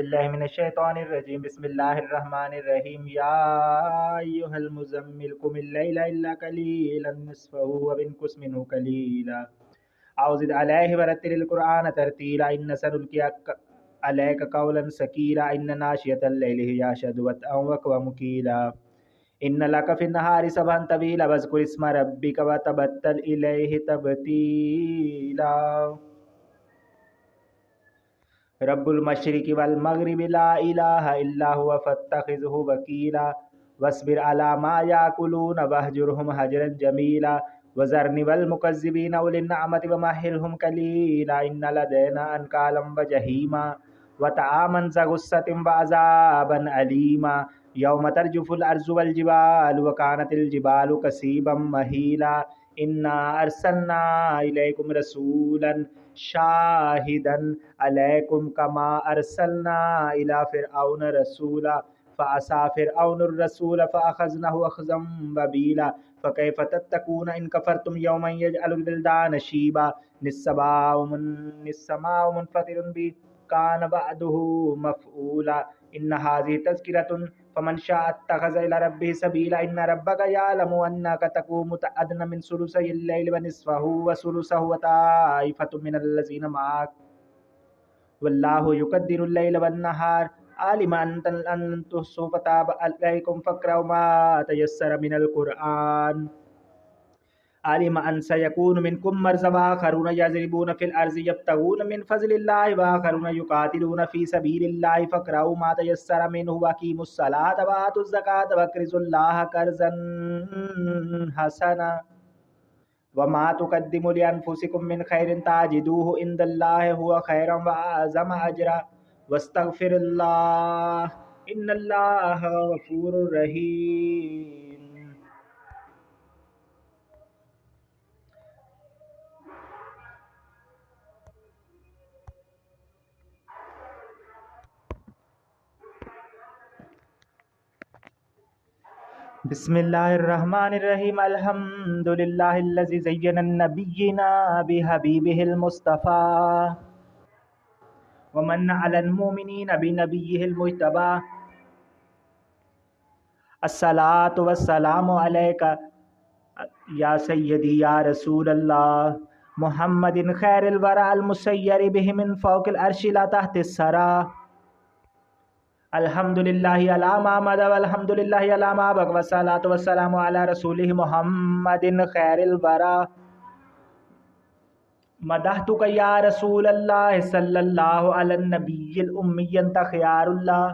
باللہ من الشیطان الرجیم بسم اللہ الرحمن الرحیم یا ایہا المزمل قم اللیل الا قلیلا نصفہ وانقص منہ قلیلا او زد علیہ ورتل القرآن ترتیلا ان سنلقی علیک قولا ثقیلا ان ناشئۃ اللیل ہی اشد وطئا واقوم قیلا ان لک فی النہار سبحا طویلا واذکر اسم ربک وتبتل الیہ تبتیلا رب المشرق والمغرب لا الہ الا هو فاتخذه وکیلا واصبر علی ما یاکلون واہجرهم ہجرا جمیلا وذرنی والمکذبین اولی النعمۃ ومہلہم قلیلا ان لدینا انکالا وجحیما وطعاما ذا غصۃ وعذابا علیما یوم ترجف الارض والجبال وکانت الجبال کثیبا مہیلا انا ارسلنا الیکم رسولا شاہدا علیکم کما ارسلنا الی فرعون رسولا فعصى فرعون الرسول فاخذناه اخذا وبیلا فکیف تتقون ان کفرتم یوما یجعل الولدان شیبا السماء منفطر به کان وعده مفعولا ان هذه تذکرة فمن شاء اتخذ الى ربه سبیلا ان ربک یعلم انک تقوم ادنی من ثلثی اللیل ونصفه وثلثه وطائفة من الذین معک واللہ یقدر اللیل والنہار عالم ان تحصوا فتاب علیکم فاقرؤوا ما تیسر من القرآن علم ان سيكون منكم مرضى واخرون يضربون في الارض يبتغون من فضل الله واخرون يقاتلون في سبيل الله فاقرؤوا ما تيسر منه واقيموا الصلاة وآتوا الزكاة واقرضوا الله قرضا حسنا وما تقدموا لأنفسكم من خير تجدوه عند الله هو خيرا وأعظم أجرا واستغفر الله إن الله غفور رحيم. بسم اللہ الرحمن الرحیم الحمد للہ الذی زین النبیین بحبیبہ المصطفیٰ ومن علی المؤمنین بنبیہ المجتبیٰ الصلاة والسلام علیک یا سیدی یا رسول اللہ محمد خیر الورى المسیر بہ من فوق العرش لا تحت الثری الحمد للہ علی ما مضی والحمد للہ علی ما بقی والصلاۃ والسلام علی رسولہ محمد خیر الورى مدحتک یا رسول اللہ صلی اللہ علی النبی الامی انت خیار اللہ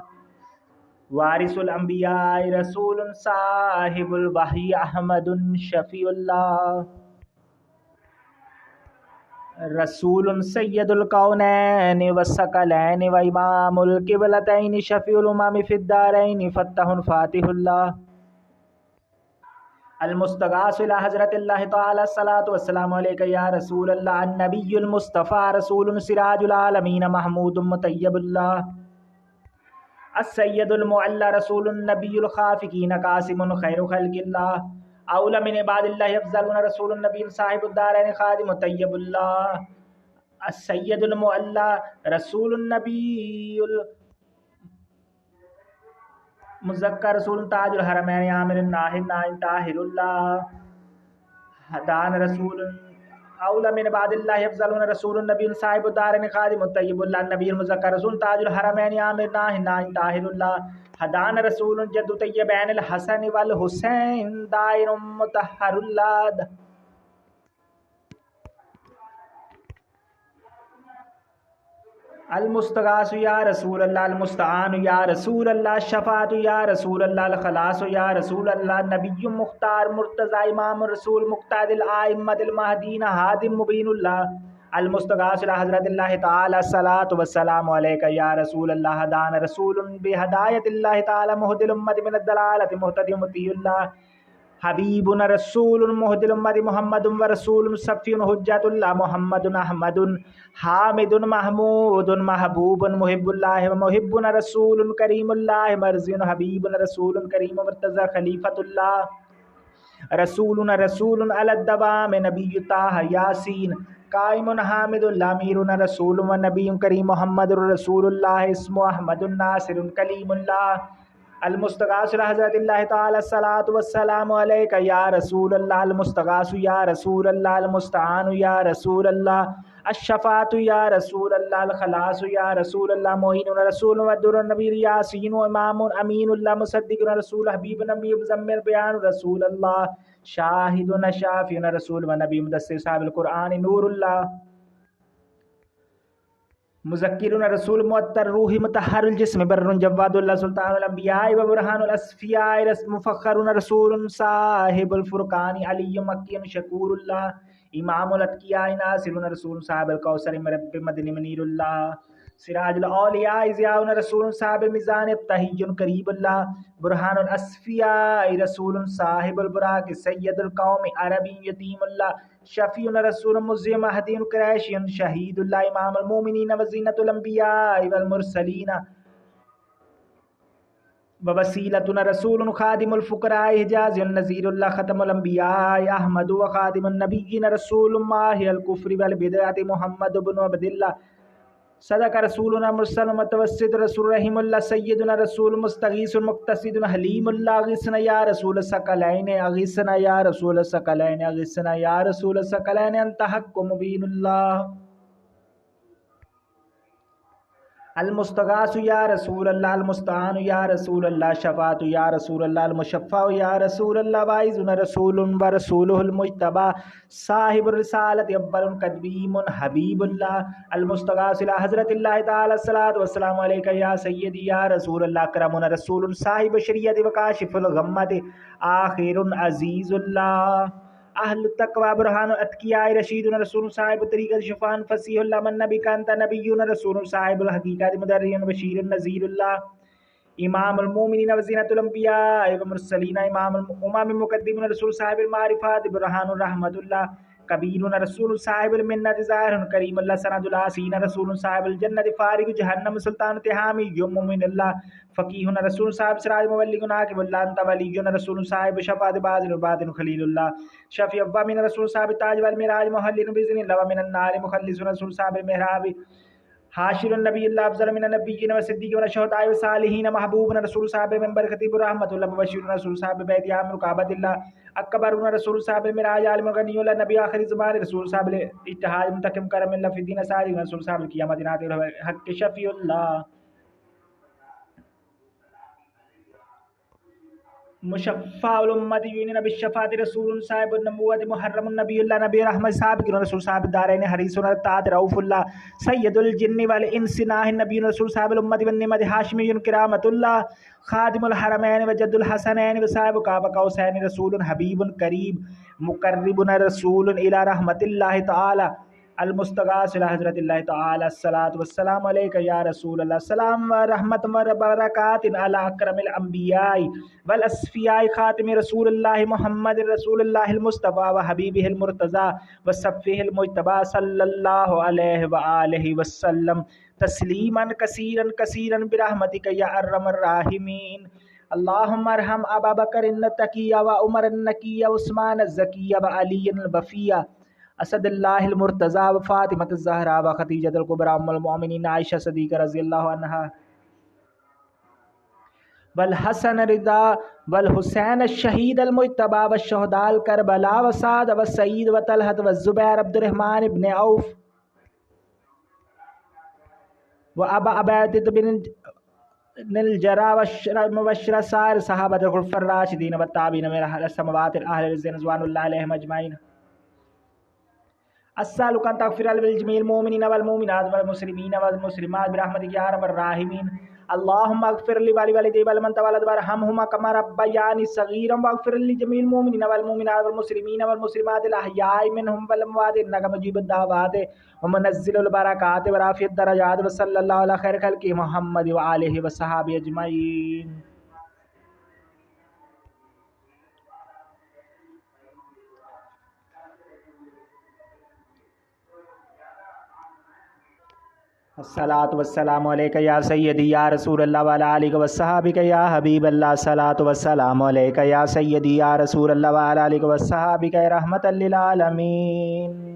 وارث الانبیاء رسول صاحب الوحی احمد شفیع اللہ رسول سید الکونین والثقلین وامام القبلتین شفیع الامم فی الدارین فتح فاتح اللہ المستغاث الى حضرت اللہ تعالی الصلاۃ والسلام علیک یا رسول اللہ النبی المصطفیٰ رسول سراج العالمین محمود مطیب اللہ السید المعلی رسول النبی الخافقین قاسم خیر خلق اللہ اولا من عباد اللہ افضلون رسول النبی صاحب الدارین خادم طیب اللہ السید المعلی رسول النبی المذکر رسول تاج الحرمین عامر الناہد نائن طاہر اللہ حدان رسول اولا من عباد اللہ افضلون رسول النبی صاحب الدارین خادم طیب اللہ النبی المذکر رسول تاج الحرمین عامر ناہد نائن طاہر اللہ حدان رسول جد طیبین الحسن والحسین دائر مطہر اللہ المستغاث یا رسول اللہ المستعان یا رسول اللہ الشفاعت یا رسول اللہ الخلاص یا رسول اللہ نبی مختار مرتضی امام رسول مقتدی الائمۃ المہدین ہادم مبین اللہ المستغاث الى حضرت اللہ تعالی الصلاۃ والسلام علیک یا رسول اللہ حدان رسول بہدایت اللہ تعالی مہد الامت من الضلالۃ مہتدی مطیع اللہ حبیبنا رسول مہد الامت محمد ورسول صفی حجت اللہ محمد احمد حامد محمود محبوب محب اللہ محبنا رسول کریم اللہ مرضی حبیبنا رسول کریم مرتضی خلیفۃ اللہ رسولنا رسول علی الدوام نبی طہ یاسین قائم حامد الامیر رسول و نبی کریم محمد رسول اللہ اسم احمد الناصر کلیم اللہ المستغاث حضرت اللہ تعالی الصلاۃ والسلام علیک یا رسول اللہ المستغاث یا رسول اللہ المستعان یا رسول اللہ الشفاعت یا رسول اللہ الخلاص یا رسول اللہ معین رسول ودر نبی یاسین و امام امین اللہ مصدق رسول حبیب نبی مزمل بیان رسول اللہ شاہد شافی رسول و نبی مدثر صاحب القرآن نور اللہ مذکر رسول معطر روح مطہر الجسم بر جواد اللہ سلطان الانبیاء و برہان الاسفیاء مفخر رسول صاحب الفرقان علی مکی شکور اللہ امام الاتقیاء ناصر رسول صاحب الکوثر مرب مدنی منیر اللہ سراج الاولیاء ضیاء رسول صاحب میزان تحی قریب اللہ برہان الاسفیاء رسول صاحب البراق سید القوم عربی یتیم اللہ شفیع رسول مزیم مہدی قریشی شہید اللہ امام المومنین وزینت الانبیاء والمرسلین ووسیلتنا رسول خادم الفقراء حجاز النذیر اللہ ختم الانبیاء احمد و خادم النبیین رسول ماہی الکفر والبدعۃ محمد بن عبداللہ صدق رسولنا مرسل متوسط رسول رحیم اللہ سیدنا رسول مستغیث مقتصد حلیم اللہ اغثنا یا رسول ثقلین اغثنا یا رسول ثقلین اغثنا یا رسول ثقلین انت حق مبین اللہ المستغاث یا رسول اللہ المستعان یا رسول اللہ شفاعت یا رسول اللہ المشفع یا رسول اللہ واعظنا رسول و رسولہ المجتبی صاحب الرسالت اول قدیم حبیب اللہ المستغاث الى حضرت اللہ تعالی الصلاۃ والسلام علیک یا سیدی یا رسول اللہ اکرمنا رسول صاحب شریعت وکاشف الغمۃ آخر عزیز اللہ اہل التقوی برہان الاتقیاء رشید رسول صاحب طریقت شفان فصیح اللہ من نبی کانتا نبی رسول صاحب الحقیقت مدرین بشیر النذیر اللہ امام المومنین وزینت الانبیاء ومرسلین امام الامام مقدم رسول صاحب المعرفات برہان الرحمت اللہ کبیر رسول صاحب المنت ظاہر کریم اللہ سند العاسین رسول صاحب الجنت فارغ جہنم سلطان تحامی یوم اللہ فقیہ رسول صاحب سراج مبلغ ناقب اللہ انت ولی رسول صاحب شفاعت باذل الباطن خلیل اللہ شفیع من رسول صاحب تاج والمراج محلل باذن اللہ ومن النار مخلص رسول صاحب المحراب حاشر النبی اللہ افضل من النبیین والصدیقین والشہداء والصالحین محبوب رسول صاحب منبر خطیب الرحمت اللہ مبشر رسول صاحب بیت عامر کعبۃ اللہ اکبر رسول صاحب المعراج عالم الغنی اللہ نبی آخر زمان رسول صاحب الاتحاد منتقم کرم اللہ فی الدین صادق رسول صاحب القیامت ناطق حق شفیع اللہ مشفع الامت یونین بالشفاعت رسول صاحب النبوت محرم النبی اللہ نبی رحمت صاحب رسول صاحب دارین حریص الطاعت رؤوف اللہ سید الجن والانس ناہ نبی رسول صاحب الامت والنعمت ہاشمی کرامت اللہ خادم الحرمین وجد الحسنین وصاحب قاب قوسین رسول حبیب قریب مقرب رسول الی رحمت اللہ تعالی المستغاث الى حضرت اللہ تعالی الصلاۃ والسلام علیک یا رسول اللہ سلام و رحمت و برکات علی اکرم الانبیاء والاسفیاء خاتم رسول اللہ محمد رسول اللہ المصطفی و حبیبہ المرتضی و صفیہ المجتبی صلی اللہ علیہ وآلہ وسلم تسلیما کثیرا کثیرا برحمتک یا ارحم الراحمین اللہم ارحم ابا بکر التقی و عمر النقی و عثمان الزکی و علی الوفی اسد اللہ المرتضی و فاطمۃ الزہرا و خدیجۃ الکبریٰ ام المؤمنین عائشہ صدیقہ رضی اللہ عنہا والحسن رضا والحسین الشہید المجتبی والشہداء الکربلاء وسعد وسعید وطلحۃ والزبیر عبد الرحمن ابن عوف وابا عبیدۃ بن الجراح ومبشر سائر صحابۃ الخلفاء الراشدین والتابعین من اہل السماوات الاہل رضوان اللہ علیہم اجمعین اسألک ان تغفر لجميع المؤمنین والمؤمنات والمسلمین والمسلمات برحمتک یا ارحم الراحمین اللهم اغفر لي ولوالدي ولمن تولد وارحمهما كما ربياني صغيرا واغفر لجميع المؤمنين والمؤمنات والمسلمين والمسلمات الأحياء منهم والأموات إنك مجيب الدعوات ومنزل البركات ورافع الدرجات وصلى الله على خير خلقه محمد وآله وصحبه أجمعين. الصلاۃ والسلام علیک یا سیدی یا رسول اللہ وعلی آلہ وصحبہ یا حبیب اللہ الصلاۃ والسلام علیک یا سیدی یا رسول اللہ وعلی آلہ وصحبہ رحمۃ للعالمین.